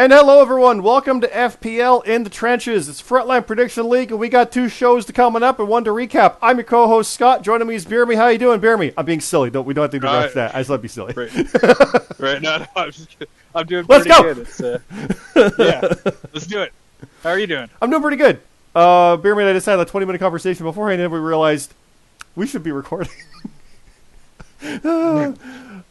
And hello, everyone. Welcome to FPL in the Trenches. It's Frontline Prediction League, and we got two shows to coming up and one to recap. I'm your co-host, Scott. Joining me is BeerMe. How you doing, BeerMe? I'm being silly. We don't have to do that. I just love to be silly. Right. No, I'm doing pretty good. Let's do it. How are you doing? I'm doing pretty good. BeerMe and I just had a 20-minute conversation beforehand, and we realized we should be recording.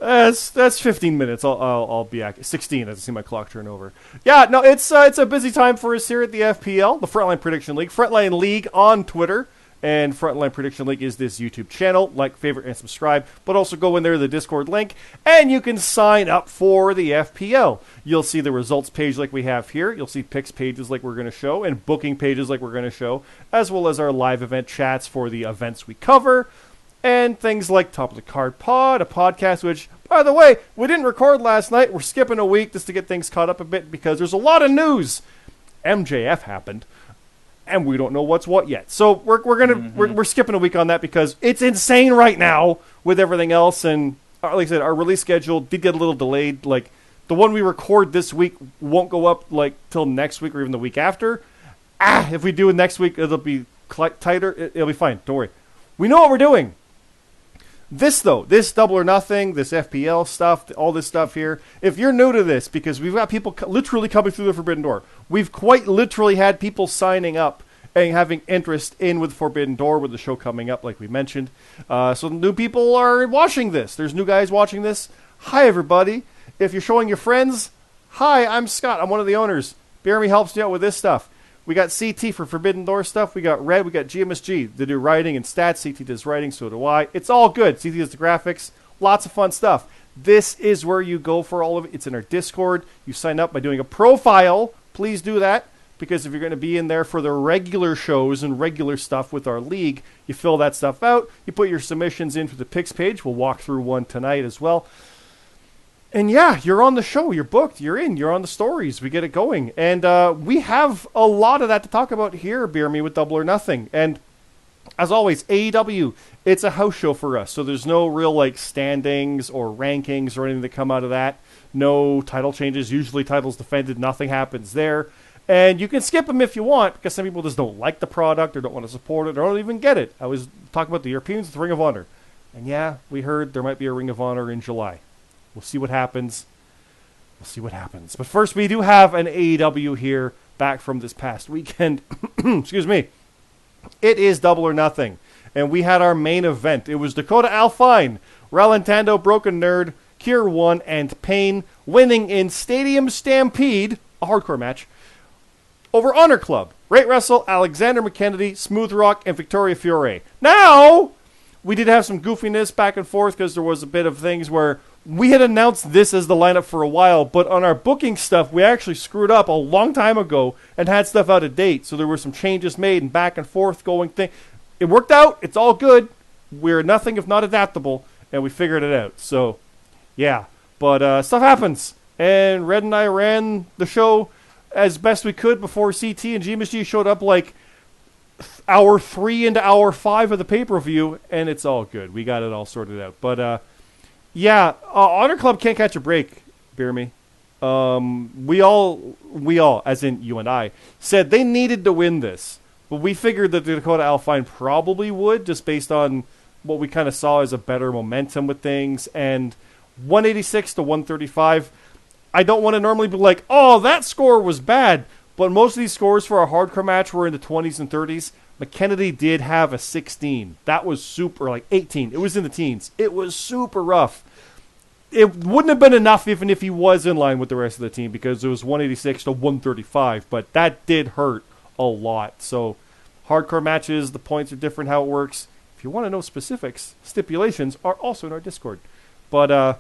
That's 15 minutes. I'll be accurate. 16. I see my clock turn over. Yeah, no, it's a busy time for us here at the FPL, the Frontline Prediction League. Frontline League on Twitter, and Frontline Prediction League is this YouTube channel. Like, favorite, and subscribe. But also go in there to the Discord link, and you can sign up for the FPL. You'll see the results page like we have here. You'll see picks pages like we're going to show, and booking pages like we're going to show, as well as our live event chats for the events we cover. And things like Top of the Card Pod, a podcast which, by the way, we didn't record last night. We're skipping a week just to get things caught up a bit because there's a lot of news. MJF happened, and we don't know what's what yet. So we're skipping a week on that because it's insane right now with everything else. And like I said, our release schedule did get a little delayed. Like the one we record this week won't go up like till next week or even the week after. If we do it next week, it'll be tighter. It'll be fine. Don't worry. We know what we're doing. This Double or Nothing, this FPL stuff, all this stuff here, if you're new to this, because we've got people literally coming through the Forbidden Door. We've quite literally had people signing up and having interest in with Forbidden Door with the show coming up, like we mentioned. So new people are watching this. There's new guys watching this. Hi, everybody. If you're showing your friends, hi, I'm Scott. I'm one of the owners. BeerMe helps you out with this stuff. We got CT for Forbidden Door stuff. We got Red. We got GMSG. They do writing and stats. CT does writing, so do I. It's all good. CT does the graphics. Lots of fun stuff. This is where you go for all of it. It's in our Discord. You sign up by doing a profile. Please do that, because if you're going to be in there for the regular shows and regular stuff with our league, you fill that stuff out. You put your submissions in for the picks page. We'll walk through one tonight as well. And yeah, you're on the show, you're booked, you're in, you're on the stories, we get it going. And we have a lot of that to talk about here, BeerMe, with Double or Nothing. And as always, AEW, it's a house show for us, so there's no real like standings or rankings or anything that come out of that. No title changes, usually titles defended, nothing happens there. And you can skip them if you want, because some people just don't like the product or don't want to support it or don't even get it. I was talking about the Europeans with Ring of Honor. And yeah, we heard there might be a Ring of Honor in July. We'll see what happens. But first, we do have an AEW here back from this past weekend. Excuse me. It is Double or Nothing. And we had our main event. It was Dakota Alfine, Ralentando, Broken Nerd, Cure 1, and Pain winning in Stadium Stampede, a hardcore match, over Honor Club, Rate Wrestle, Alexander McKennedy, Smooth Rock, and Victoria Fiore. Now, we did have some goofiness back and forth because there was a bit of things where we had announced this as the lineup for a while, but on our booking stuff, we actually screwed up a long time ago and had stuff out of date. So there were some changes made and back and forth going thing. It worked out. It's all good. We're nothing if not adaptable, and we figured it out. So, yeah. But stuff happens. And Red and I ran the show as best we could before CT and GMSG showed up like hour 3 into hour 5 of the pay-per-view, and it's all good. We got it all sorted out. But, yeah, Honor Club can't catch a break, BeerMe. We all, as in you and I, said they needed to win this. But we figured that the Dakota Alfine probably would, just based on what we kind of saw as a better momentum with things. And 186 to 135, I don't want to normally be like, oh, that score was bad. But most of these scores for a hardcore match were in the 20s and 30s. McKennedy did have a 16. That was super, like 18. It was in the teens. It was super rough. It wouldn't have been enough even if he was in line with the rest of the team because it was 186 to 135. But that did hurt a lot. So hardcore matches, the points are different, how it works. If you want to know specifics, stipulations are also in our Discord. But,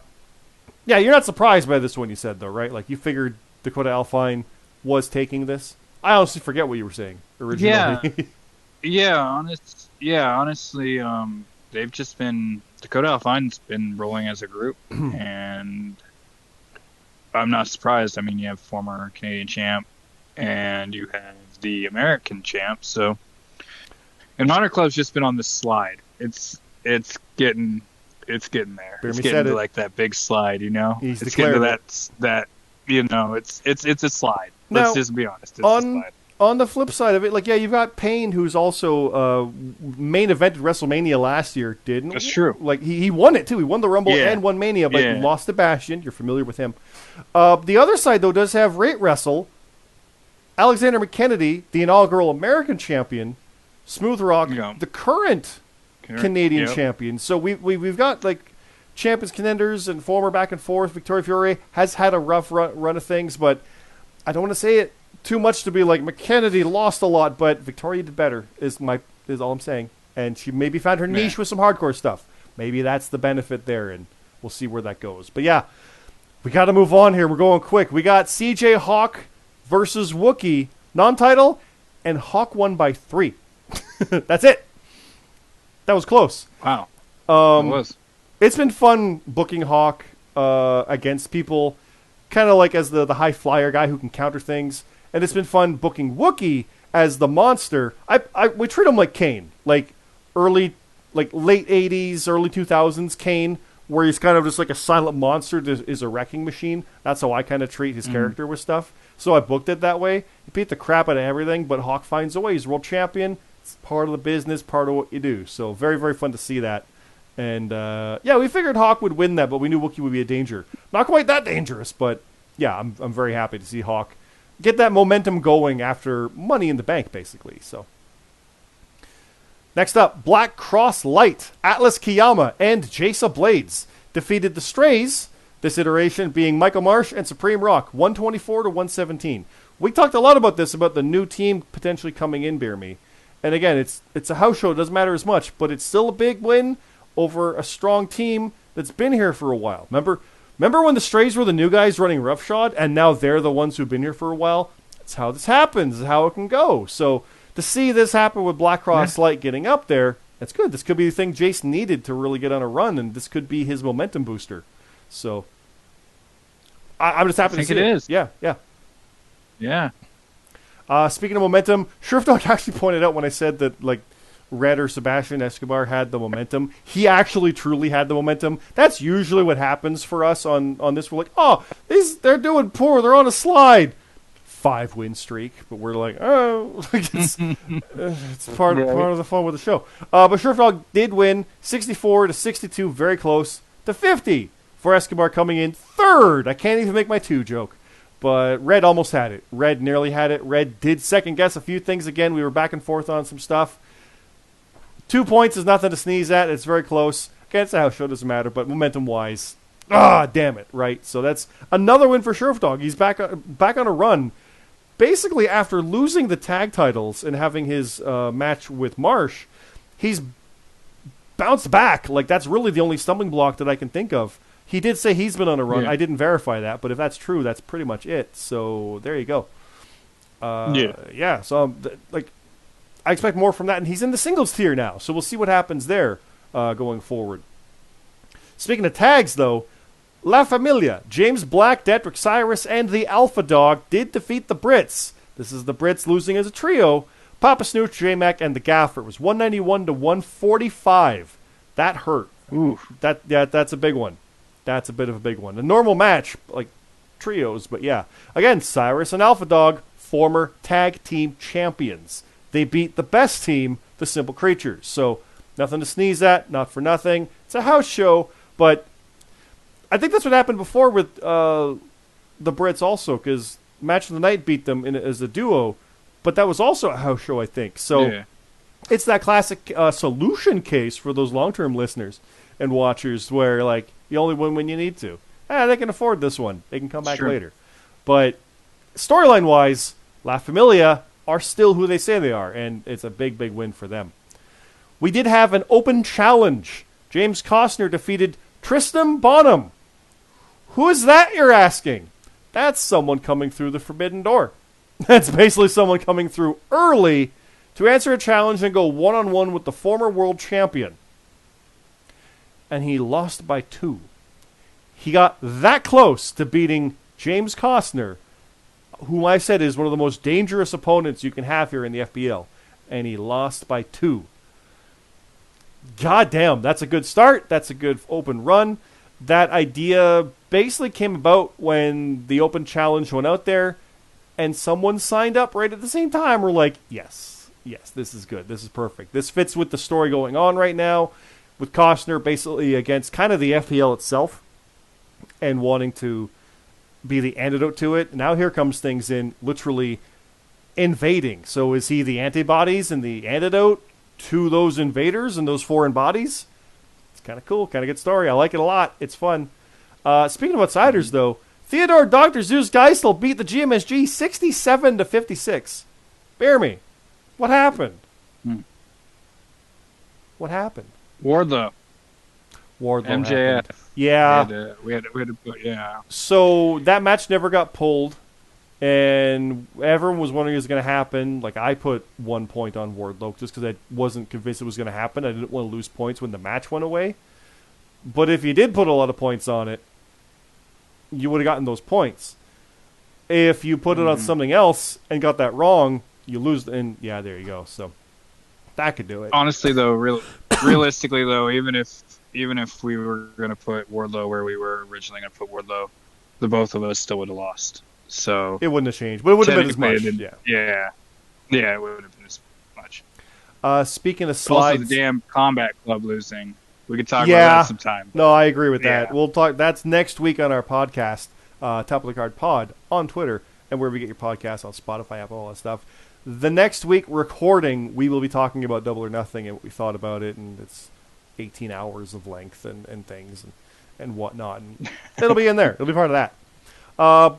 yeah, you're not surprised by this one you said, though, right? Like, you figured Dakota Alfine was taking this? I honestly forget what you were saying originally. Honestly, they've just been... Dakota Alfine's been rolling as a group, and I'm not surprised. I mean, you have former Canadian champ, and you have the American champ, so... And Honor Club's just been on this slide. It's getting there. It's getting to like that big slide, you know? He's getting to that it's a slide. Now, Let's just be honest. It's a slide. On the flip side of it, like, yeah, you've got Payne, who's also main evented WrestleMania last year, didn't? That's true. Like, he won it, too. He won the Rumble and won Mania, but lost to Bastion. You're familiar with him. The other side, though, does have Rate Wrestle, Alexander McKennedy, the inaugural American champion, Smooth Rock, the current Canadian champion. So we've got, like, champions, contenders, and former back and forth. Victoria Fiore has had a rough run of things, but I don't want to say it too much to be like McKennedy lost a lot, but Victoria did better is all I'm saying. And she maybe found her niche with some hardcore stuff. Maybe that's the benefit there, and we'll see where that goes. But yeah, we got to move on here. We're going quick. We got CJ Hawk versus Wookie, non-title, and Hawk won by 3. That's it. That was close. Wow. It was. It's been fun booking Hawk against people, kind of like as the high flyer guy who can counter things. And it's been fun booking Wookie as the monster. We treat him like Kane, like late 80s, early 2000s Kane, where he's kind of just like a silent monster that is a wrecking machine. That's how I kind of treat his character with stuff. So I booked it that way. He beat the crap out of everything, but Hawk finds a way. He's world champion. It's part of the business, part of what you do. So very, very fun to see that. And we figured Hawk would win that, but we knew Wookie would be a danger. Not quite that dangerous, but yeah, I'm very happy to see Hawk get that momentum going after Money in the Bank, basically. So next up, Black Cross Light, Atlas Kiyama, and Jasa Blades defeated the Strays, this iteration being Michael Marsh and Supreme Rock, 124 to 117. We talked a lot about this, about the new team potentially coming in, BeerMe. And again, it's a house show. It doesn't matter as much, but it's still a big win over a strong team that's been here for a while. Remember when the Strays were the new guys running Roughshod, and now they're the ones who've been here for a while? That's how this happens. That's how it can go. So to see this happen with Black Cross Light getting up there, that's good. This could be the thing Jason needed to really get on a run, and this could be his momentum booster. So I'm just happy to see it. It is. Yeah. Yeah. Speaking of momentum, Shriftdog actually pointed out when I said that, like, Red or Sebastian Escobar had the momentum. He actually truly had the momentum. That's usually what happens for us on this. We're like, oh, they're doing poor. They're on a slide. 5-win streak. But we're like, oh, it's part of the fun with the show. But Shriftdog did win 64 to 62, very close to 50 for Escobar coming in third. I can't even make my 2 joke. But Red almost had it. Red nearly had it. Red did second guess a few things again. We were back and forth on some stuff. 2 points is nothing to sneeze at. It's very close. Again, it's a house show. Doesn't matter. But momentum-wise, damn it, right? So that's another win for Shriftdog. He's back on a run. Basically, after losing the tag titles and having his match with Marsh, he's bounced back. Like, that's really the only stumbling block that I can think of. He did say he's been on a run. Yeah. I didn't verify that, but if that's true, that's pretty much it. So there you go. So I expect more from that, and he's in the singles tier now, so we'll see what happens there going forward. Speaking of tags, though, La Familia, James Black, Detrick Cyrus, and the Alpha Dog did defeat the Brits. This is the Brits losing as a trio. Papa Snooch, J-Mac, and the Gaffer. It was 191 to 145. That hurt. Ooh. That's a big one. That's a bit of a big one. A normal match, like trios, but yeah. Again, Cyrus and Alpha Dog, former tag team champions. They beat the best team, the Simple Creatures. So nothing to sneeze at, not for nothing. It's a house show, but I think that's what happened before with the Brits also, because Match of the Night beat them as a duo, but that was also a house show, I think. So it's that classic solution case for those long-term listeners and watchers where, like, you only win when you need to. They can afford this one. They can come back later. But storyline-wise, La Familia are still who they say they are, and it's a big, big win for them. We did have an open challenge. James Costner defeated Tristan Bonham. Who is that, you're asking? That's someone coming through the forbidden door. That's basically someone coming through early to answer a challenge and go one-on-one with the former world champion. And he lost by 2. He got that close to beating James Costner, whom I said is one of the most dangerous opponents you can have here in the FPL. And he lost by 2. God damn, that's a good start. That's a good open run. That idea basically came about when the open challenge went out there, and someone signed up right at the same time. We're like, yes, this is good. This is perfect. This fits with the story going on right now, with Costner basically against kind of the FPL itself, and wanting to be the antidote to it. Now here comes things in literally invading. So is he the antibodies and the antidote to those invaders and those foreign bodies? It's kind of cool, kind of good story. I like it a lot. It's fun. Speaking of outsiders, though, Theodore Dr. Zeus Geisel beat the GMSG 67-56. BeerMe, what happened? What happened? Wardlow MJF. Happened. Yeah. We had to put, yeah. So that match never got pulled, and everyone was wondering if it was going to happen. Like, I put 1 point on Wardlow just because I wasn't convinced it was going to happen. I didn't want to lose points when the match went away. But if you did put a lot of points on it, you would have gotten those points. If you put it on something else and got that wrong, you lose. And yeah, there you go. So that could do it. Honestly, though, realistically, though, even if we were going to put Wardlow where we were originally going to put Wardlow, the both of us still would have lost. So it wouldn't have changed, but it would have been as much. Yeah, it would have been as much. Speaking of slides, also the damn Combat Club losing. We could talk about that sometime. No, I agree with that. We'll talk. That's next week on our podcast, Top of the Card Pod on Twitter and wherever you get your podcasts on Spotify, Apple, all that stuff. The next week recording, we will be talking about Double or Nothing and what we thought about it, and it's 18 hours of length and things and whatnot. And it'll be in there. It'll be part of that.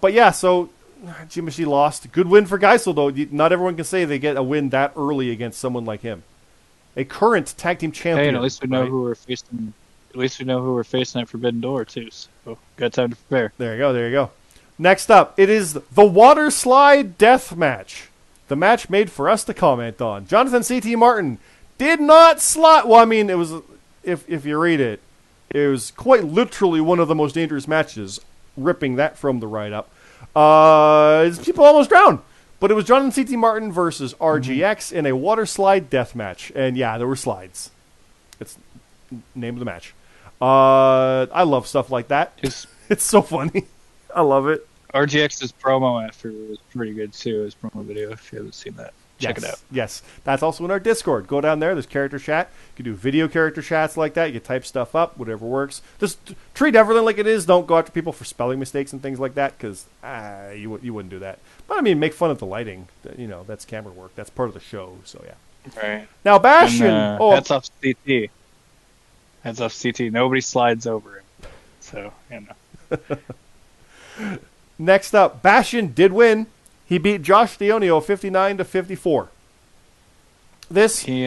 But yeah, so GMSG lost. Good win for Geisel, though. Not everyone can say they get a win that early against someone like him. A current tag team champion. Hey, and at least we know who we're facing. At least we know who we're facing at Forbidden Door too. So got time to prepare. There you go. Next up, it is the Water Slide Death Match. The match made for us to comment on. Jonathan C.T. Martin did not slide. Well, I mean, it was if you read it, it was quite literally one of the most dangerous matches. Ripping that from the write-up. People almost drowned. But it was Jonathan C.T. Martin versus RGX in a water slide death match. And yeah, there were slides. It's name of the match. I love stuff like that. It's so funny. I love it. RGX's promo after was pretty good too. His promo video, if you haven't seen that, check it out. Yes, that's also in our Discord. Go down there. There's character chat. You can do video character chats like that. You can type stuff up, whatever works. Just treat everything like it is. Don't go after people for spelling mistakes and things like that, because you wouldn't do that. But I mean, make fun of the lighting. You know, that's camera work. That's part of the show. So yeah. Right. Now Bastion. Hats off CT. Hats off CT. Nobody slides over him. So you know. Next up, Bastion did win. He beat Josh Dionio 59-54. He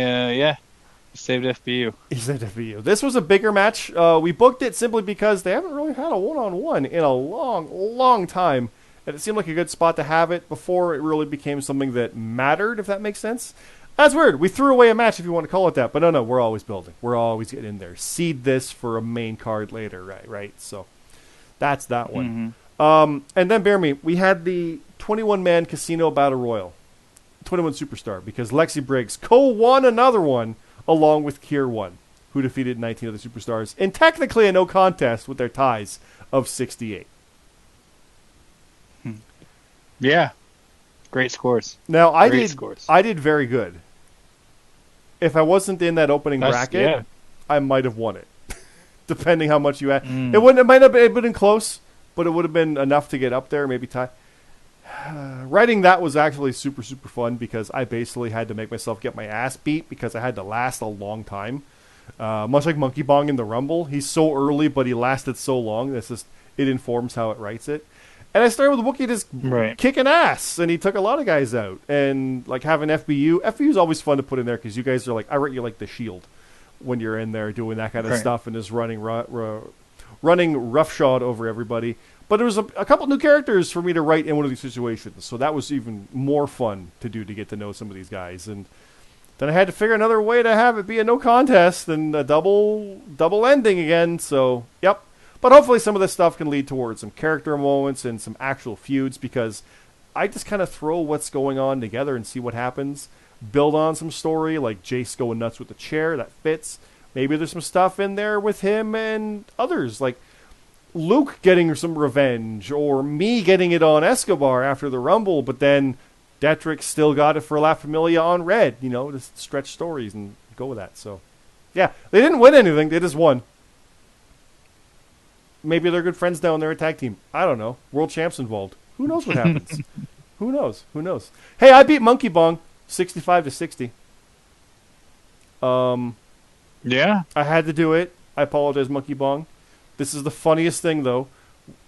saved FBU. He saved FBU. This was a bigger match. We booked it simply because they haven't really had a one-on-one in a long, long time. And it seemed like a good spot to have it before it really became something that mattered, if that makes sense. That's weird. We threw away a match, if you want to call it that. But no, we're always building. We're always getting in there. Seed this for a main card later, right? So that's that one. Mm-hmm. And then, BeerMe, we had the 21-man Casino Battle Royal, 21 Superstar, because Lexi Briggs co-won another one along with Kier 1, who defeated 19 other Superstars in technically a no contest with their ties of 68. Yeah. Great scores. Now, I did very good. If I wasn't in that opening bracket, I might have won it, depending how much you had. It might not have been close, but it would have been enough to get up there, maybe tie. Writing that was actually super, super fun because I basically had to make myself get my ass beat because I had to last a long time. Much like Monkey Bong in the Rumble. He's so early, but he lasted so long. It informs how it writes it. And I started with Wookiee just kicking ass, and he took a lot of guys out. And like having FBU. FBU is always fun to put in there because you guys are like, I rate you like the Shield when you're in there doing that kind of stuff and just running roughshod over everybody. But there was a couple new characters for me to write in one of these situations, so that was even more fun to do to get to know some of these guys. And then I had to figure another way to have it be a no contest and a double ending again. So, yep. But hopefully some of this stuff can lead towards some character moments and some actual feuds because I just kind of throw what's going on together and see what happens. Build on some story, like Jace going nuts with the chair. That fits. Maybe there's some stuff in there with him and others. Like, Luke getting some revenge, or me getting it on Escobar after the Rumble, but then Detrick still got it for La Familia on Red, to stretch stories and go with that. So, yeah, they didn't win anything. They just won. Maybe they're good friends now and they're a tag team. I don't know. World champs involved. Who knows what happens? Who knows? Hey, I beat Monkey Bong 65-60. Yeah. I had to do it. I apologize, Monkey Bong. This is the funniest thing, though.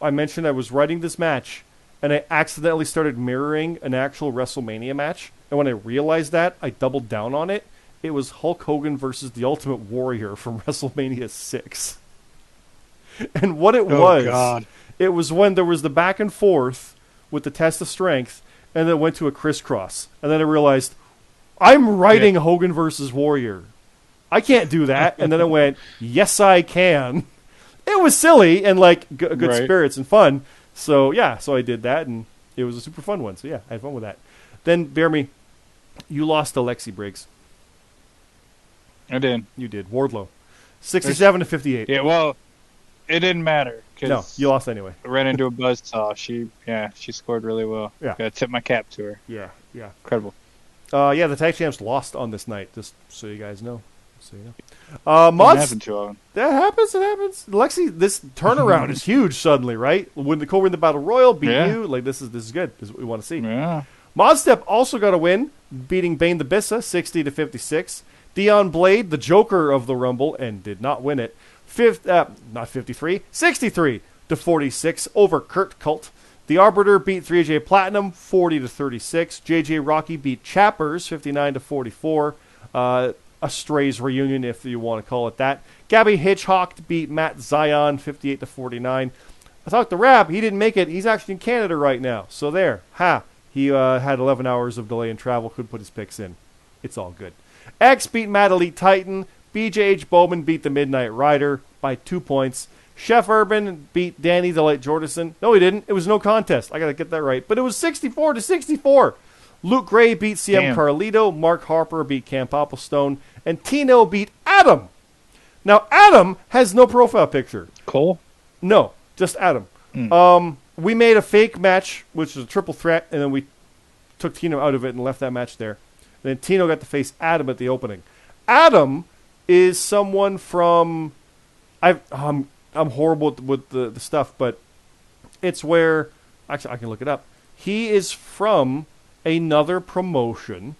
I mentioned I was writing this match, and I accidentally started mirroring an actual WrestleMania match. And when I realized that, I doubled down on it. It was Hulk Hogan versus the Ultimate Warrior from WrestleMania 6. And what it it was when there was the back and forth with the test of strength, and then it went to a crisscross. And then I realized, I'm writing Hogan versus Warrior. I can't do that. And then I went, yes, I can. It was silly and good spirits and fun. So, yeah, I did that, and it was a super fun one. So, yeah, I had fun with that. Then, BeerMe, you lost to Lexi Briggs. I did. You did. Wardlow. 67-58. Yeah, well, it didn't matter. No, you lost anyway. I ran into a buzzsaw. She scored really well. Yeah. Gotta tip my cap to her. Yeah. Incredible. The tag champs lost on this night, just so you guys know. Mods, that happens. It happens. Lexi, this turnaround is huge suddenly, right? When the co-win the Battle Royal, beat you. This is good. This is what we want to see. Yeah. Modstep also got a win, beating Bane the Bissa 60-56. Dion Blade, the Joker of the Rumble, and did not win it. 63-46 over Kurt Cult. The Arbiter beat 3J Platinum 40-36. JJ Rocky beat Chappers 59-44. A Strays reunion, if you want to call it that. Gabby Hitchhawk beat Matt Zion 58-49. I talked to Rab. He didn't make it. He's actually in Canada right now. So there. He had 11 hours of delay in travel. Couldn't put his picks in. It's all good. X beat Mad Elite Titan. BJH Bowman beat the Midnight Rider by 2 points. Chef Urban beat Danny the Light Jordison. No, he didn't. It was no contest. I got to get that right. But it was 64-64. Luke Gray beat CM Carlito. Mark Harper beat Camp Applestone. And Tino beat Adam. Now, Adam has no profile picture. Cole? No, just Adam. We made a fake match, which was a triple threat, and then we took Tino out of it and left that match there. And then Tino got to face Adam at the opening. Adam is someone from... I'm horrible with the stuff, but it's where... Actually, I can look it up. He is from another promotion.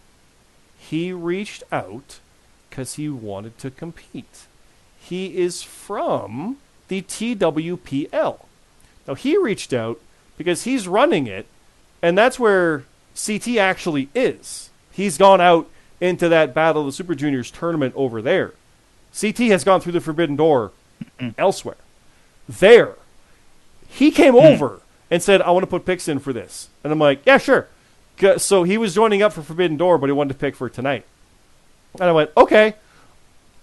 He reached out because he wanted to compete. He is from the TWPL. Now, he reached out because he's running it, and that's where CT actually is. He's gone out into that Battle of the Super Juniors tournament over there. CT has gone through the Forbidden Door elsewhere. There. He came over and said, I want to put picks in for this. And I'm like, yeah, sure. So he was joining up for Forbidden Door, but he wanted to pick for tonight. And I went, okay.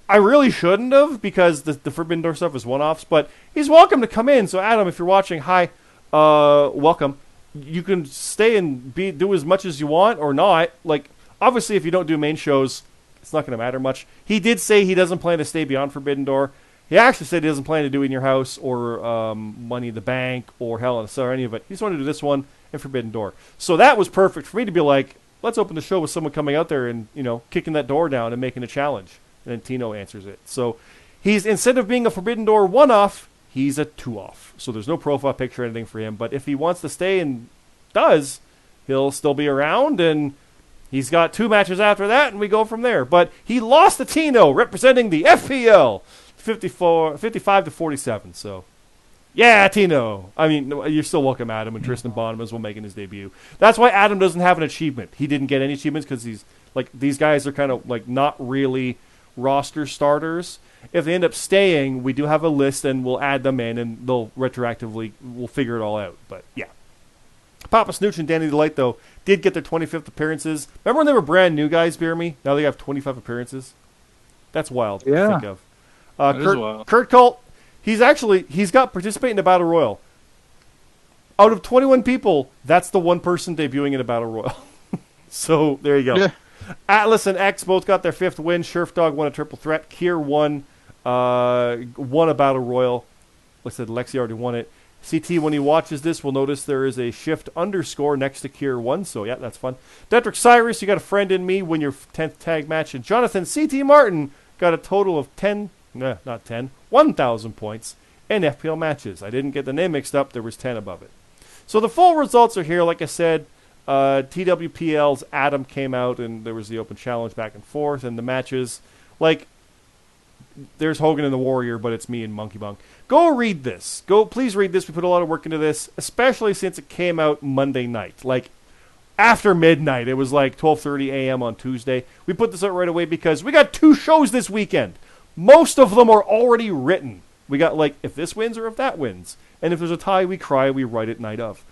I really shouldn't have, because the Forbidden Door stuff is one-offs, but he's welcome to come in. So, Adam, if you're watching, hi, welcome. You can stay and do as much as you want or not. Obviously, if you don't do main shows, it's not going to matter much. He did say he doesn't plan to stay beyond Forbidden Door. He actually said he doesn't plan to do it in your house or Money in the Bank or Hell in a Cell or any of it. He just wanted to do this one and Forbidden Door. So that was perfect for me to be like, let's open the show with someone coming out there and, kicking that door down and making a challenge. And then Tino answers it. So he's, instead of being a Forbidden Door one-off, he's a two-off. So there's no profile picture or anything for him. But if he wants to stay and does, he'll still be around. And he's got 2 matches after that, and we go from there. But he lost to Tino, representing the FPL, 55-47. So, yeah, Tino. I mean, you're still welcome, Adam. And Tristan Bonham as well making his debut. That's why Adam doesn't have an achievement. He didn't get any achievements because he's, these guys are kind of, not really roster starters. If they end up staying, we do have a list and we'll add them in and they'll retroactively, we'll figure it all out. But yeah. Papa Snooch and Danny Delight, though, did get their 25th appearances. Remember when they were brand new guys, BeerMe? Now they have 25 appearances. That's wild to think of. Kurt Colt, he's got participate in a Battle Royal. Out of 21 people, that's the one person debuting in a Battle Royal. So there you go. Yeah. Atlas and X both got their 5th win. Sheriff Dog won a triple threat. Kier won a Battle Royal. Like I said, Lexi already won it. CT, when he watches this, will notice there is a shift underscore next to Kier 1. So, yeah, that's fun. Detrick Cyrus, you got a friend in me, win your 10th tag match. And Jonathan CT Martin got a total of 1,000 points in FPL matches. I didn't get the name mixed up. There was 10 above it. So the full results are here. Like I said, TWPL's Adam came out, and there was the open challenge back and forth. And the matches, like, there's Hogan and the Warrior, but it's me and Monkey Bunk. Go read this. Please read this. We put a lot of work into this, especially since it came out Monday night. Like, after midnight. It was like 12:30 a.m. on Tuesday. We put this out right away because we got 2 shows this weekend. Most of them are already written. We got, like, if this wins or if that wins. And if there's a tie, we cry, we write it night of.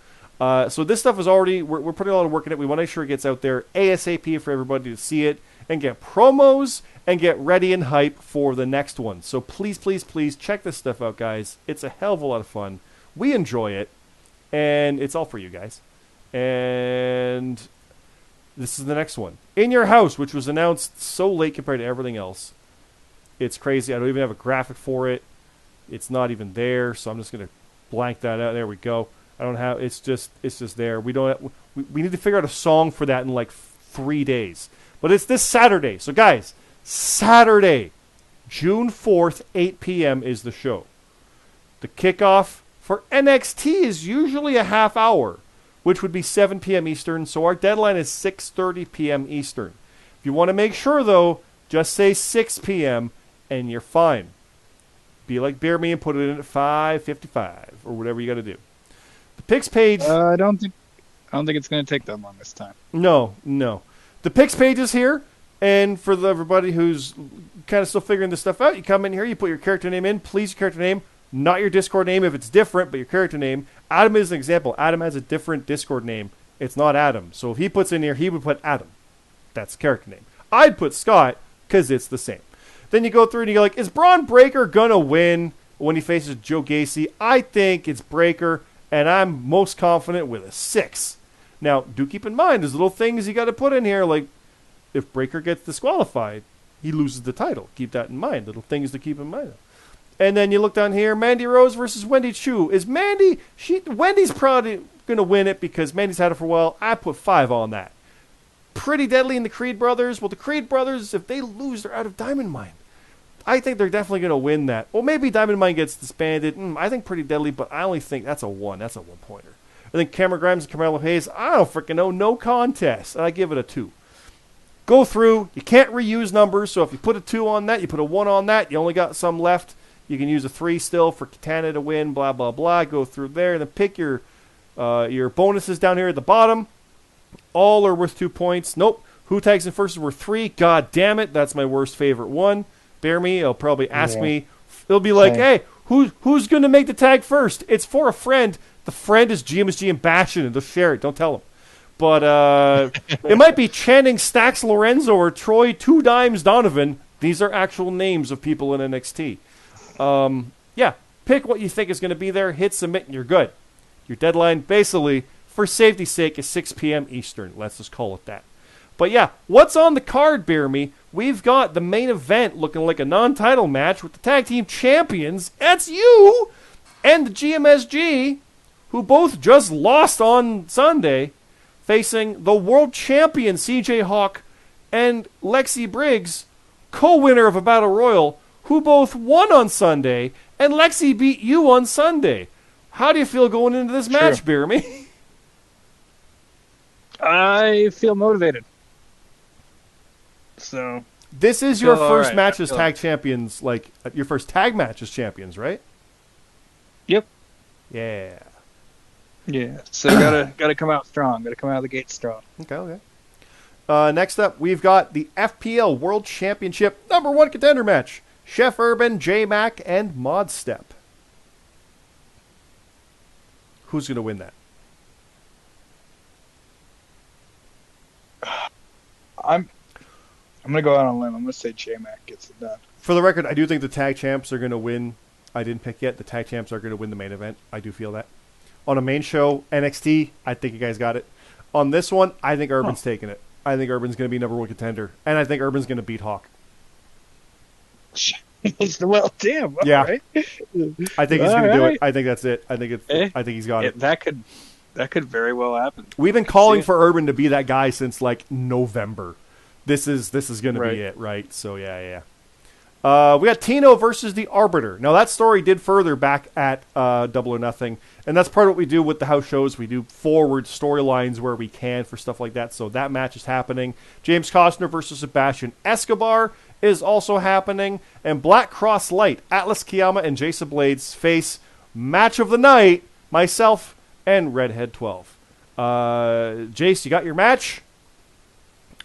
So this stuff is already, we're putting a lot of work in it. We want to make sure it gets out there ASAP for everybody to see it and get promos and get ready and hype for the next one. So please, please, please check this stuff out, guys. It's a hell of a lot of fun. We enjoy it, and it's all for you guys. And this is the next one. In Your House, which was announced so late compared to everything else. It's crazy. I don't even have a graphic for it. It's not even there, so I'm just going to blank that out. There we go. I don't have, it's just there. We need to figure out a song for that in like 3 days. But it's this Saturday. So guys, Saturday, June 4th, 8 p.m. is the show. The kickoff for NXT is usually a half hour, which would be 7 p.m. Eastern. So our deadline is 6:30 p.m. Eastern. If you want to make sure, though, just say 6 p.m. and you're fine. Be like BeerMe and put it in at 5:55 or whatever you got to do. The picks page. I don't think it's going to take that long this time. No. The picks page is here, and for everybody who's kind of still figuring this stuff out, you come in here, you put your character name in. Please, your character name, not your Discord name if it's different, but your character name. Adam is an example. Adam has a different Discord name. It's not Adam. So if he puts in here, he would put Adam. That's the character name. I'd put Scott because it's the same. Then you go through and you go like, is Braun Breaker going to win when he faces Joe Gacy? I think it's Breaker, and I'm most confident with a 6. Now, do keep in mind, there's little things you got to put in here, like if Breaker gets disqualified, he loses the title. Keep that in mind. Little things to keep in mind. And then you look down here, Mandy Rose versus Wendy Chu. Is Wendy's probably going to win it because Mandy's had it for a while. I put 5 on that. Pretty Deadly in the Creed Brothers. Well, the Creed Brothers, if they lose, they're out of Diamond Mine. I think they're definitely going to win that. Well, maybe Diamond Mine gets disbanded. I think Pretty Deadly, but I only think that's a 1. That's a 1-pointer. I think Cameron Grimes and Carmelo Hayes, I don't freaking know. No contest. And I give it a 2. Go through. You can't reuse numbers, so if you put a 2 on that, you put a 1 on that, you only got some left. You can use a 3 still for Katana to win, blah, blah, blah. Go through there, and then pick your bonuses down here at the bottom. All are worth 2 points. Nope. Who tags in first is worth 3. God damn it. That's my worst favorite one. BeerMe, it'll probably ask me. It'll be like, hey, who's going to make the tag first? It's for a friend. The friend is GMSG and Bastion, and they'll share it. Don't tell them. But it might be Channing Stax Lorenzo or Troy 2 Dimes Donovan. These are actual names of people in NXT. Yeah, pick what you think is going to be there. Hit submit, and you're good. Your deadline, basically, for safety's sake, is 6 p.m. Eastern. Let's just call it that. But yeah, what's on the card, BeerMe? We've got the main event looking like a non-title match with the tag team champions. That's you and the GMSG, who both just lost on Sunday, facing the world champion CJ Hawk and Lexi Briggs, co-winner of a Battle Royal, who both won on Sunday, and Lexi beat you on Sunday. How do you feel going into this match, BeerMe? I feel motivated. So this is your first match as tag champions, like your first tag match as champions, right? Yep. Yeah. Yeah. So gotta come out strong. Gotta come out of the gate strong. Okay. Next up, we've got the FPL World Championship #1 contender match: Chef Urban, J Mac, and Mod Step. Who's gonna win that? I'm gonna go out on a limb. I'm gonna say J-Mac gets it done. For the record, I do think the tag champs are gonna win. I didn't pick yet. The tag champs are gonna win the main event. I do feel that. On a main show, NXT, I think you guys got it. On this one, I think Urban's taking it. I think Urban's gonna be #1 contender, and I think Urban's gonna beat Hawk. Well, damn. All Yeah. right. I think he's All going to do it. right. I think that's it. I think I think he's got it. That could very well happen. We've been I could see calling it. for Urban to be that guy since like November. This is going to Right. be it, right? So yeah. We got Tino versus the Arbiter. Now that story did further back at Double or Nothing, and that's part of what we do with the house shows. We do forward storylines where we can for stuff like that. So that match is happening. James Costner versus Sebastian Escobar is also happening, and Black Cross Light, Atlas Kiyama and Jason Blades face match of the night. Myself and Redhead 12. Jace, you got your match?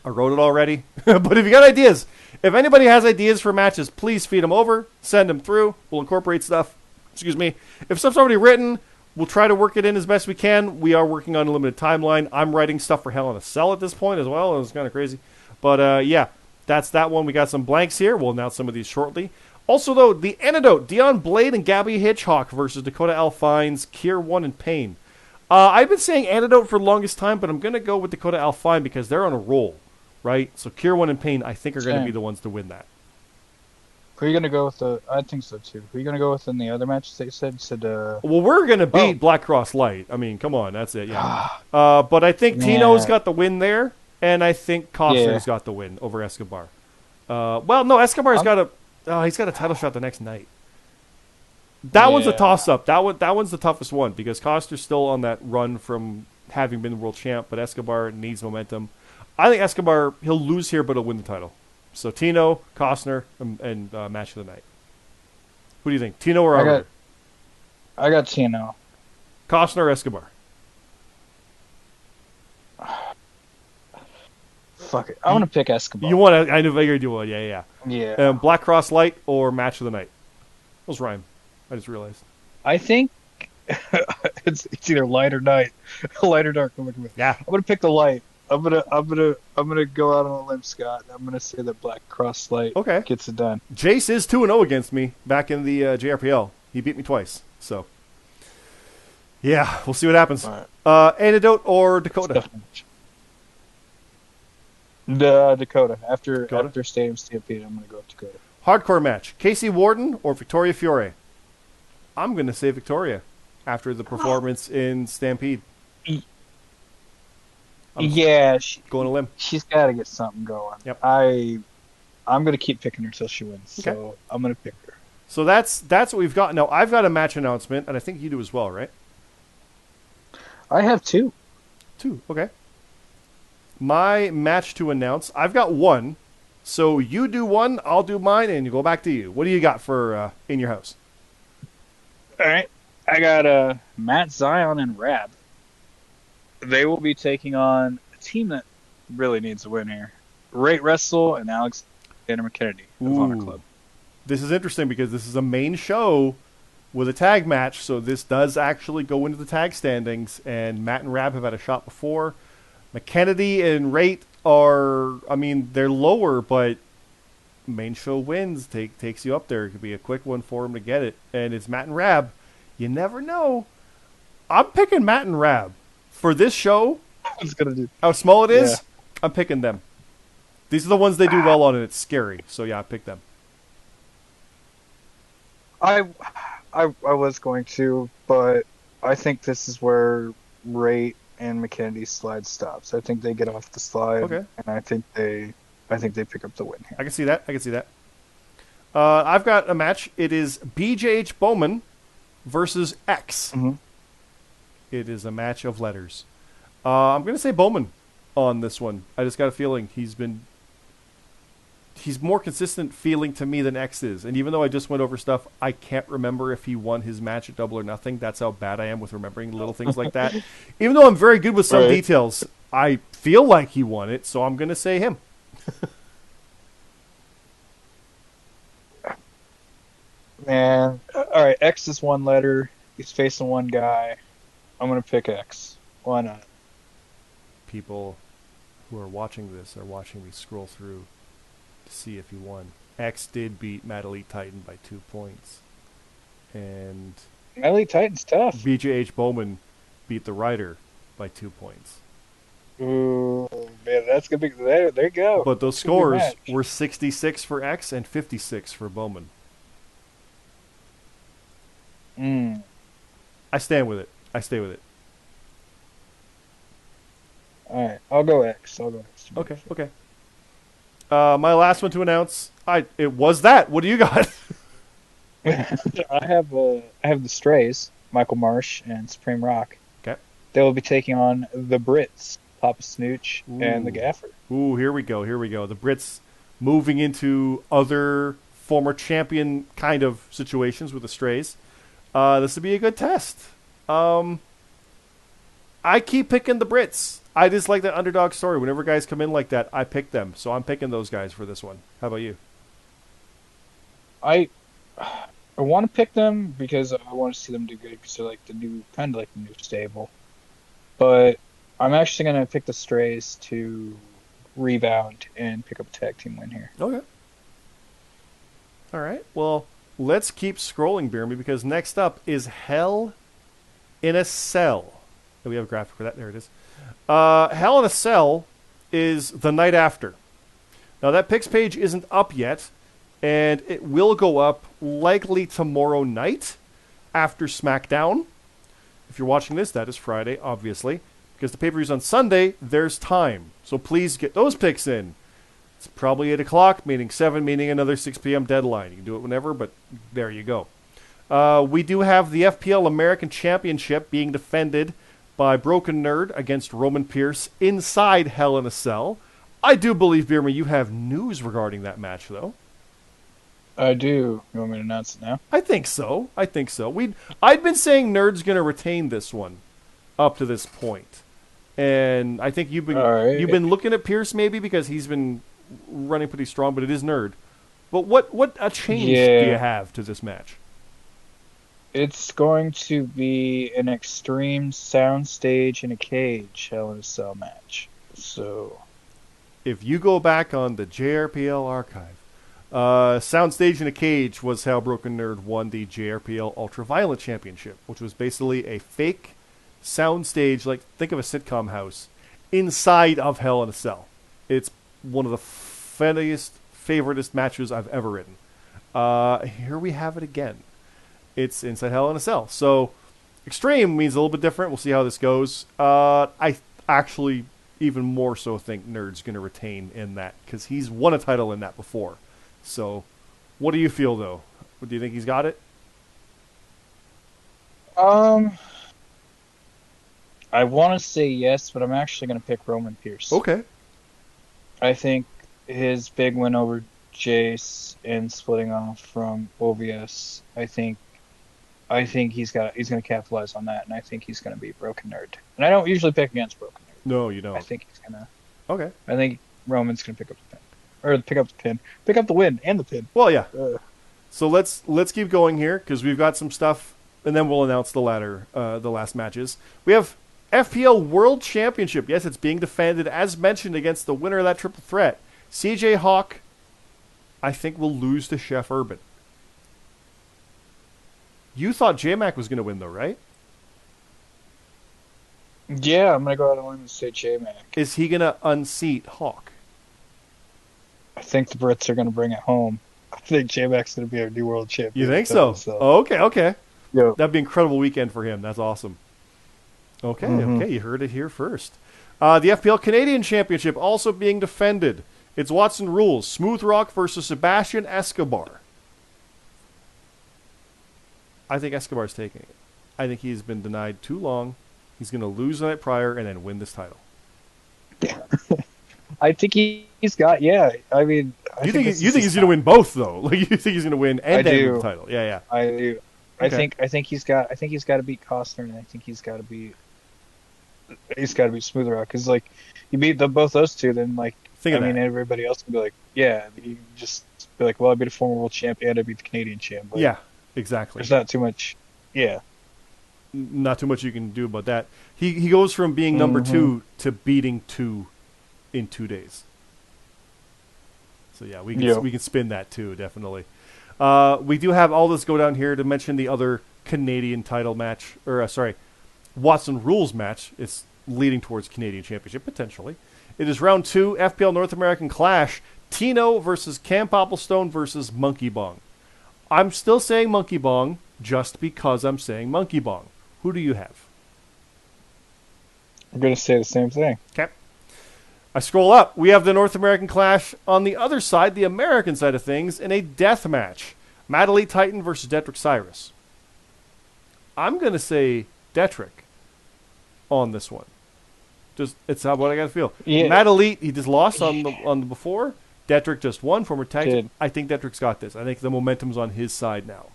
I wrote it already. But if you got ideas, if anybody has ideas for matches, please feed them over. Send them through. We'll incorporate stuff. Excuse me. If stuff's already written, we'll try to work it in as best we can. We are working on a limited timeline. I'm writing stuff for Hell in a Cell at this point as well. It's kind of crazy. But yeah, that's that one. We got some blanks here. We'll announce some of these shortly. Also, though, the Antidote, Dion Blade and Gabby Hitchhawk versus Dakota L. Fines, Kier 1 and Payne. I've been saying Antidote for the longest time, but I'm going to go with Dakota L. Fine because they're on a roll. Right? So Kier 1 and Payne, I think, are going to be the ones to win that. Who are you going to go with? I think so, too. Who are you going to go with in the other matches that you said? Well, we're going to beat Black Cross Light. I mean, come on. That's it, yeah. But I think Tino's got the win there, and I think Costner's got the win over Escobar. Well, no, Escobar's he's got a title shot the next night. That one's a toss-up. That one's the toughest one because Costner's still on that run from having been world champ, but Escobar needs momentum. I think Escobar, he'll lose here, but he'll win the title. So Tino, Costner, and match of the night. Who do you think? Tino or Arbiter? I got Tino. Costner or Escobar? Fuck it. I want to pick Escobar. You want to? I figured you would. Yeah. Yeah. Black Cross Light or match of the night? Those rhyme. I just realized. I think it's either light or night. Light or dark. Yeah. I'm gonna pick the light. I'm gonna go out on a limb, Scott. I'm gonna say that Black Cross Light gets it done. Jace is 2-0 against me back in the JRPL. He beat me twice. So yeah, we'll see what happens. Right. Antidote or Dakota? Dakota. After Stadium Stampede, I'm gonna go with Dakota. Hardcore match: Casey Warden or Victoria Fiore? I'm gonna say Victoria after the performance in Stampede. Going a limb. She's got to get something going. Yep. I'm going to keep picking her until she wins. So I'm going to pick her. So that's what we've got. Now, I've got a match announcement, and I think you do as well, right? I have two. Okay. My match to announce, I've got one. So you do one, I'll do mine, and you go back to you. What do you got for in your house? All right. I got Matt Zion and Rab. They will be taking on a team that really needs a win here. Rate Wrestle and Alexander McKennedy of Honor Club. This is interesting because this is a main show with a tag match, so this does actually go into the tag standings, and Matt and Rab have had a shot before. McKennedy and Rate they're lower, but main show wins takes you up there. It could be a quick one for them to get it, and it's Matt and Rab. You never know. I'm picking Matt and Rab. For this show, how small it is, I'm picking them. These are the ones they do well on, and it's scary. So, yeah, I picked them. I was going to, but I think this is where Rate and McKennedy's slide stops. I think they get off the slide, and I think they pick up the win here. I can see that. I've got a match. It is BJH Bowman versus X. Mm-hmm. It is a match of letters. I'm going to say Bowman on this one. I just got a feeling he's more consistent feeling to me than X is. And even though I just went over stuff, I can't remember if he won his match at Double or Nothing. That's how bad I am with remembering little things like that. Even though I'm very good with some details, I feel like he won it, so I'm going to say him. Man, all right, X is one letter. He's facing one guy. I'm going to pick X. Why not? People who are watching this are watching me scroll through to see if he won. X did beat Mad Elite Titan by 2 points. And Mad Elite Titan's tough. BJH Bowman beat the Rider by 2 points. Ooh, man, that's going to be... There you go. But those scores were 66 for X and 56 for Bowman. Mm. I stand with it. I stay with it. All right, I'll go X. I'll go X. To be Okay, okay. My last one to announce. It was that. What do you got? fair. I have the Strays, Michael Marsh and Supreme Rock. Okay. They will be taking on the Brits, Papa Snooch and the Ooh. Gaffer. Ooh, here we go. Here we go. The Brits moving into other former champion kind of situations with the Strays. This would be a good test. I keep picking the Brits. I just like that underdog story. Whenever guys come in like that, I pick them. So I'm picking those guys for this one. How about you? I I want to pick them because I want to see them do good because they're like the new kind of like the new stable. But I'm actually gonna pick the Strays to rebound and pick up a tag team win here. Okay. All right. Well, let's keep scrolling, BeerMe, because next up is Hell in a Cell. Oh, we have a graphic for that. There it is. Hell in a Cell is the night after. Now, that picks page isn't up yet, and it will go up likely tomorrow night after SmackDown. If you're watching this, that is Friday, obviously. Because the pay-per-view's on Sunday, there's time. So please get those picks in. It's probably 8 o'clock, meaning 7, meaning another 6 p.m. deadline. You can do it whenever, but there you go. We do have the FPL American Championship being defended by Broken Nerd against Roman Pierce inside Hell in a Cell. I do believe, BeerMe, you have news regarding that match, though. I do. You want me to announce it now? I think so. I think so. I'd been saying Nerd's going to retain this one up to this point. And I think you've been looking at Pierce maybe because he's been running pretty strong, but it is Nerd. But what a change do you have to this match? It's going to be an extreme soundstage in a cage Hell in a Cell match. So, if you go back on the JRPL archive, Soundstage in a Cage was how Broken Nerd won the JRPL Ultraviolet Championship, which was basically a fake soundstage, like think of a sitcom house, inside of Hell in a Cell. It's one of the funniest, favoritist matches I've ever written. Here we have it again. It's inside Hell in a Cell. So, extreme means a little bit different. We'll see how this goes. I actually even more so think Nerd's going to retain in that because he's won a title in that before. So, what do you feel, though? Do you think he's got it? I want to say yes, but I'm actually going to pick Roman Pierce. Okay. I think his big win over Jace and splitting off from OBS, I think he's going to capitalize on that, and I think he's going to beat Broken Nerd. And I don't usually pick against Broken Nerd. No, you don't. I think he's going to. Okay. I think Roman's going to pick up the pin. Or pick up the win and the pin. Well, yeah. So let's keep going here because we've got some stuff, and then we'll announce the last matches. We have FPL World Championship. Yes, it's being defended as mentioned against the winner of that triple threat. CJ Hawk, I think, will lose to Chef Urban. You thought J-Mac was going to win, though, right? Yeah, I'm going to go out on a limb and say J-Mac. Is he going to unseat Hawk? I think the Brits are going to bring it home. I think J-Mac's going to be our new world champion. You think so? Oh, okay. Yeah. That'd be an incredible weekend for him. That's awesome. Okay, okay, you heard it here first. The FPL Canadian Championship also being defended. It's Watson Rules, Smooth Rock versus Sebastian Escobar. I think Escobar's taking it. I think he's been denied too long. He's going to lose the night prior and then win this title. I think he's got. Yeah, I mean, you think he's going to win both though? Like you think he's going to win and then win the title? Yeah. I do. Okay. I think he's got. I think he's got to beat Costner, and I think he's got to beat Smooth Rock because like you beat both those two, then like everybody else can be like, yeah, you just be like, well, I beat a former world champ and I beat the Canadian champ. Like, yeah, exactly. There's not too much. Yeah. Not too much you can do about that. He goes from being number 2 to beating 2 in 2 days. So yeah, we can spin that too, definitely. We do have all this go down here to mention the other Canadian title match, or Watson Rules match. It's leading towards Canadian Championship potentially. It is round 2, FPL North American Clash. Tino versus Cam Popplestone versus Monkey Bong. I'm still saying Monkey Bong just because I'm saying Monkey Bong. Who do you have? I'm going to say the same thing. Okay. I scroll up. We have the North American Clash on the other side, the American side of things, in a death match. Mad Elite Titan versus Detrick Cyrus. I'm going to say Detrick on this one. Just it's what I got to feel. Yeah. Mad Elite, he just lost on the before. Detrick just won, former tag team. Did. I think Detrick's got this. I think the momentum's on his side now.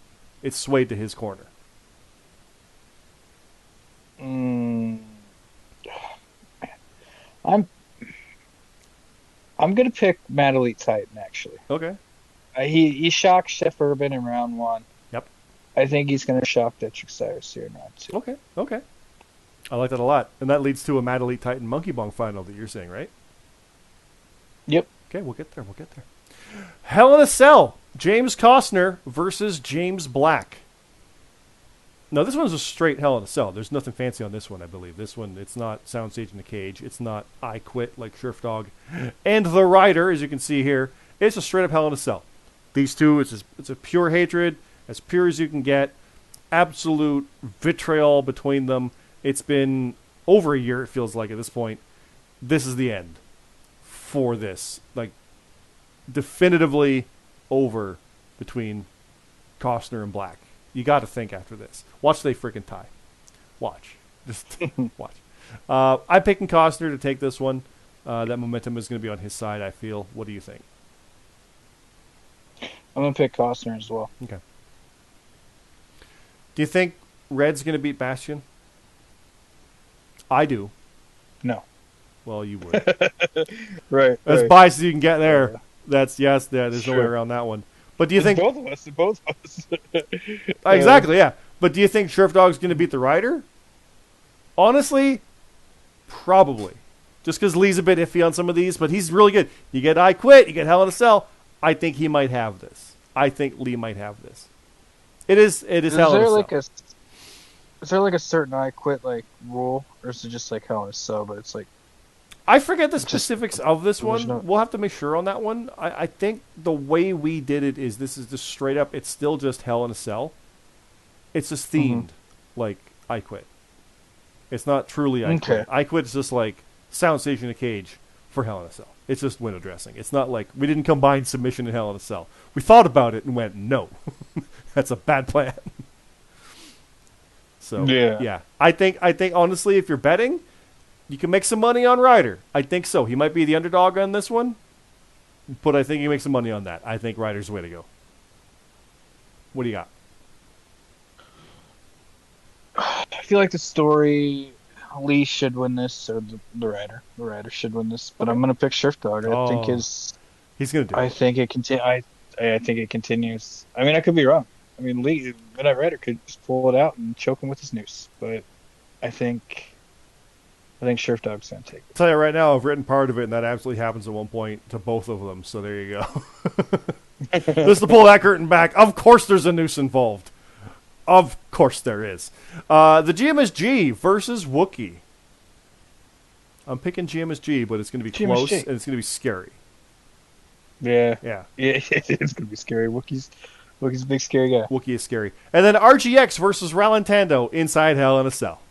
It's swayed to his corner. I'm going to pick Mad Elite Titan, actually. Okay. He shocked Chef Urban in round 1. Yep. I think he's going to shock Detrick Cyrus here in round 2. Okay. I like that a lot. And that leads to a Mad Elite Titan Monkey Bong final that you're saying, right? Yep. Okay, we'll get there. Hell in a Cell. James Costner versus James Black. Now, this one's a straight Hell in a Cell. There's nothing fancy on this one, I believe. This one, it's not Soundstage in the Cage. It's not I Quit like Sheriff Dog. And The Rider, as you can see here, it's a straight up Hell in a Cell. These two, it's a pure hatred, as pure as you can get. Absolute vitriol between them. It's been over a year, it feels like, at this point. This is the end for this. Like, definitively over between Costner and Black. You got to think after this. Watch they freaking tie. Watch. Just watch. I'm picking Costner to take this one. That momentum is going to be on his side, I feel. What do you think? I'm going to pick Costner as well. Okay. Do you think Red's going to beat Bastion? I do. No. Well, you would. Right. As biased as you can get there. That's yes. There's no way Sure. around that one. But do you think both of us? exactly? Yeah. But do you think Sheriff Dog's going to beat the Rider? Honestly, probably. Just because Lee's a bit iffy on some of these, but he's really good. You get I Quit. You get Hell in a Cell. I think he might have this. I think Lee might have this. It is Hell in a Cell. Is there like a certain I Quit like rule, or is it just like Hell in a Cell? But it's like I forget the specifics of this one. original. We'll have to make sure on that one. I think the way we did it is this is just straight up. It's still just Hell in a Cell. It's just themed like I Quit. It's not truly I Quit. I Quit is just like Soundstage in a Cage for Hell in a Cell. It's just window dressing. It's not like we didn't combine submission and Hell in a Cell. We thought about it and went, no. That's a bad plan. So yeah. I think honestly, if you're betting, you can make some money on Ryder. I think so. He might be the underdog on this one, but I think you can make some money on that. I think Ryder's the way to go. What do you got? I feel like the story Lee should win this, or the Ryder. The Ryder should win this, but I'm gonna pick Sheriff Dog. I think he's gonna do. I think it continues. I mean, I could be wrong. I mean, Lee Midnight Rider could just pull it out and choke him with his noose, but I think Sheriff Dog's gonna take it. I'll tell you right now, I've written part of it, and that absolutely happens at one point to both of them. So there you go. Just to pull that curtain back. Of course, there's a noose involved. Of course there is. The GMSG versus Wookiee. I'm picking GMSG, but it's going to be close, and it's going to be scary. Yeah. It's going to be scary. Wookiee's a big scary guy. Wookiee is scary. And then RGX versus Ralantando inside Hell in a Cell.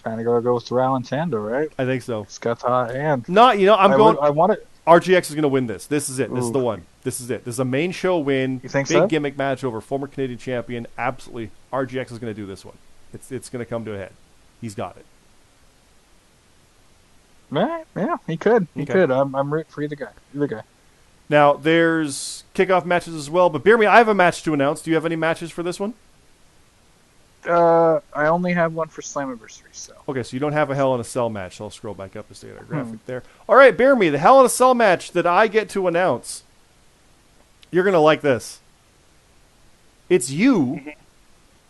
Kind of gotta go with Ralantando, right? I think so. It's got the hot hand. No, I want it. RGX is going to win this. This is it. This is the one. This is it. This is a main show win. You think Big so? Gimmick match over former Canadian champion. Absolutely. RGX is going to do this one. It's going to come to a head. He's got it. Yeah, he could. He could. I'm rooting for either guy. Now, there's kickoff matches as well, but BeerMe, I have a match to announce. Do you have any matches for this one? I only have one for Slammiversary, so. Okay, so you don't have a Hell in a Cell match. So I'll scroll back up to stay at our graphic there. All right, BeerMe, the Hell in a Cell match that I get to announce. You're going to like this. It's you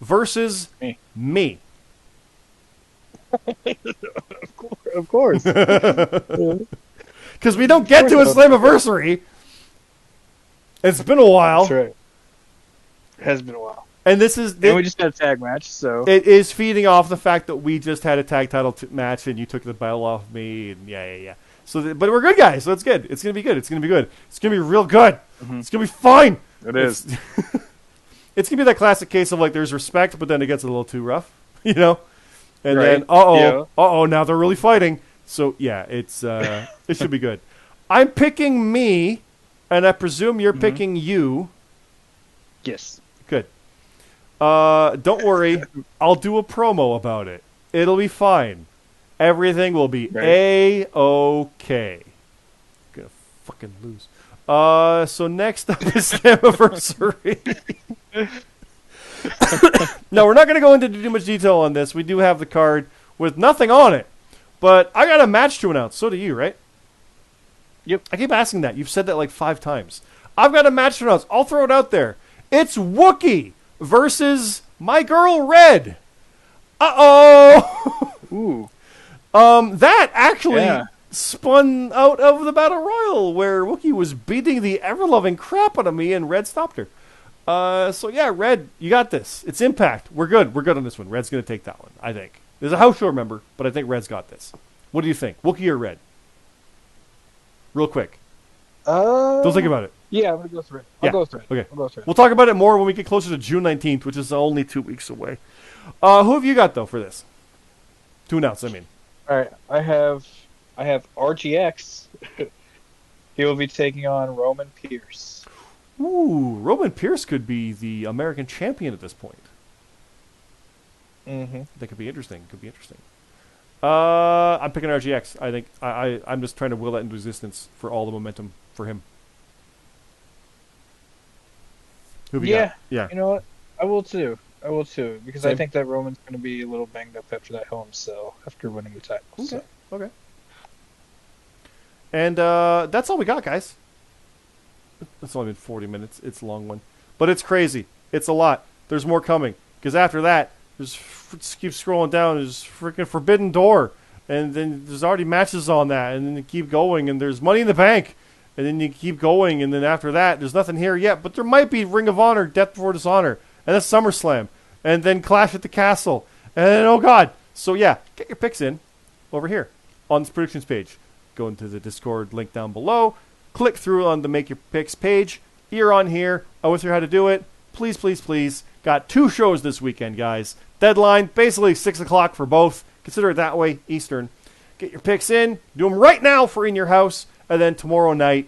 versus me. Of course. Because we don't get to a Slammiversary. It's been a while. That's right. It has been a while. And we just had a tag match, so it is feeding off the fact that we just had a tag title match and you took the belt off me, and yeah. So, but we're good guys, so it's good. It's gonna be good. It's gonna be good. It's gonna be real good. It's gonna be fine. It is. It's gonna be that classic case of like there's respect, but then it gets a little too rough, you know. And Right. then now they're really fighting. So yeah, it's it should be good. I'm picking me, and I presume you're picking you. Yes. Good. Don't worry, I'll do a promo about it. It'll be fine. Everything will be A-OK. Gonna fucking lose. So next up is Slammiversary. No, we're not going to go into too much detail on this. We do have the card with nothing on it. But I got a match to announce. So do you, right? Yep. I keep asking that. You've said that like 5 times. I've got a match to announce. I'll throw it out there. It's Wookie versus my girl Red. Uh-oh. Ooh. That actually spun out of the Battle Royal where Wookie was beating the ever-loving crap out of me and Red stopped her. So yeah, Red, you got this. It's Impact. We're good. We're good on this one. Red's going to take that one, I think. There's a house show, remember, but I think Red's got this. What do you think? Wookie or Red? Real quick. Don't think about it. Yeah, I'm going to go with Red. I'll go with Red. Okay. I'll go with Red. We'll talk about it more when we get closer to June 19th, which is only 2 weeks away. Who have you got, though, for this? To announce, I mean. All right, I have RGX. He will be taking on Roman Pierce. Ooh, Roman Pierce could be the American champion at this point. Mm-hmm. That could be interesting. I'm picking RGX. I think I'm just trying to will that into existence for all the momentum for him. Who we got? Yeah. You know what? I will too. Because Same. I think that Roman's going to be a little banged up after that home cell after winning the title. Okay. So. Okay. And that's all we got, guys. It's only been 40 minutes. It's a long one. But it's crazy. It's a lot. There's more coming. Because after that, just keep scrolling down. There's freaking Forbidden Door. And then there's already matches on that. And then you keep going. And there's Money in the Bank. And then you keep going. And then after that, there's nothing here yet. But there might be Ring of Honor, Death Before Dishonor. And then SummerSlam. And then Clash at the Castle. And then, oh God. So yeah, get your picks in over here on this predictions page. Go into the Discord link down below. Click through on the Make Your Picks page. You're on here. I went through how to do it. Please, please, please. Got 2 shows this weekend, guys. Deadline, basically 6 o'clock for both. Consider it that way, Eastern. Get your picks in. Do them right now for In Your House. And then tomorrow night,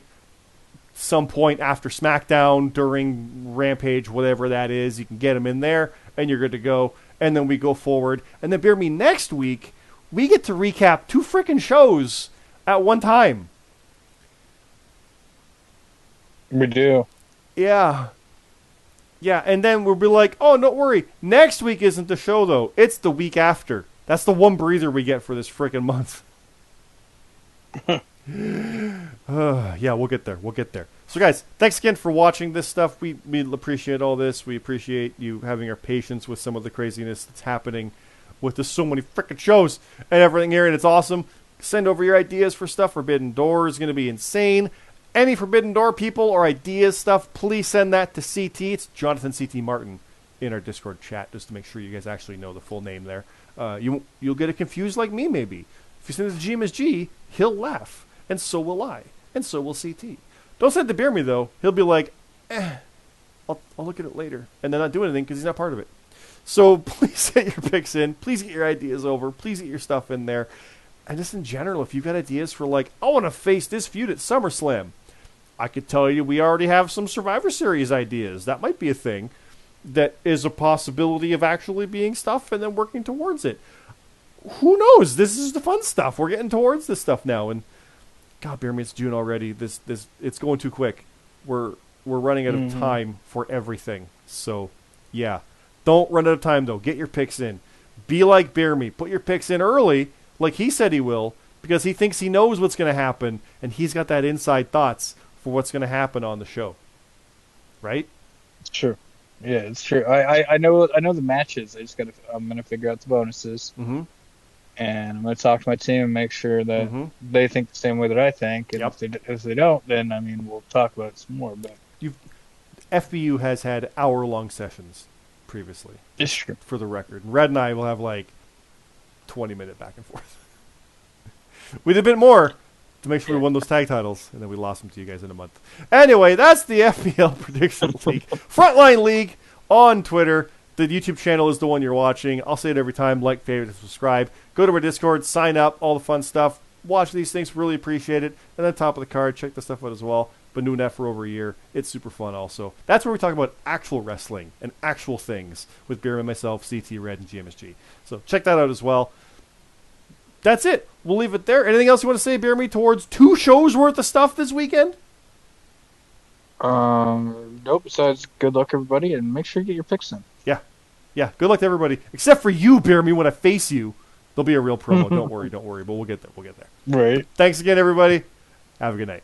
some point after SmackDown, during Rampage, whatever that is, you can get them in there, and you're good to go. And then we go forward. And then BeerMe next week, we get to recap 2 freaking shows at one time. We do. Yeah. Yeah, and then we'll be like, oh, don't worry. Next week isn't the show, though. It's the week after. That's the one breather we get for this freaking month. Yeah, we'll get there. So, guys, thanks again for watching this stuff. We appreciate all this. We appreciate you having our patience with some of the craziness that's happening with the so many freaking shows and everything here, and it's awesome. Send over your ideas for stuff. Forbidden Door is going to be insane. Any Forbidden Door people or ideas stuff, please send that to CT. It's Jonathan CT Martin in our Discord chat, just to make sure you guys actually know the full name there. You'll get it confused like me, maybe. If you send it to G Miss G, he'll laugh, and so will I, and so will CT. Don't send it to BeerMe, though. He'll be like, I'll look at it later, and then not do anything because he's not part of it. So please get your picks in. Please get your ideas over. Please get your stuff in there. And just in general, if you've got ideas for like, I want to face this feud at SummerSlam, I could tell you we already have some Survivor Series ideas. That might be a thing that is a possibility of actually being stuff and then working towards it. Who knows? This is the fun stuff. We're getting towards this stuff now. And God, BeerMe, it's June already. This it's going too quick. We're running out of time for everything. So yeah, don't run out of time though. Get your picks in. Be like BeerMe. Put your picks in early, like he said he will, because he thinks he knows what's going to happen, and he's got that inside thoughts for what's going to happen on the show. Right? It's true. Yeah, it's true. I know the matches. I'm gonna figure out the bonuses. Mm-hmm. And I'm gonna talk to my team and make sure that they think the same way that I think. And if they don't, then I mean we'll talk about it some more. But FBU has had hour-long sessions previously. It's true. For the record, Red and I will have like 20-minute back and forth. We did a bit more, to make sure we won those tag titles, and then we lost them to you guys in a month. Anyway, that's the FPL Prediction League. Frontline League on Twitter. The YouTube channel is the one you're watching. I'll say it every time. Like, favorite, and subscribe. Go to our Discord. Sign up. All the fun stuff. Watch these things. Really appreciate it. And then top of the card, check the stuff out as well. Been doing that for over a year. It's super fun also. That's where we talk about actual wrestling and actual things with BeerMe, myself, CT Red, and GMSG. So check that out as well. That's it. We'll leave it there. Anything else you want to say, BeerMe, towards 2 shows worth of stuff this weekend? Nope. Besides, good luck, everybody, and make sure you get your picks in. Yeah, good luck to everybody. Except for you, BeerMe, when I face you. There'll be a real promo. Don't worry. But we'll get there. Right. Thanks again, everybody. Have a good night.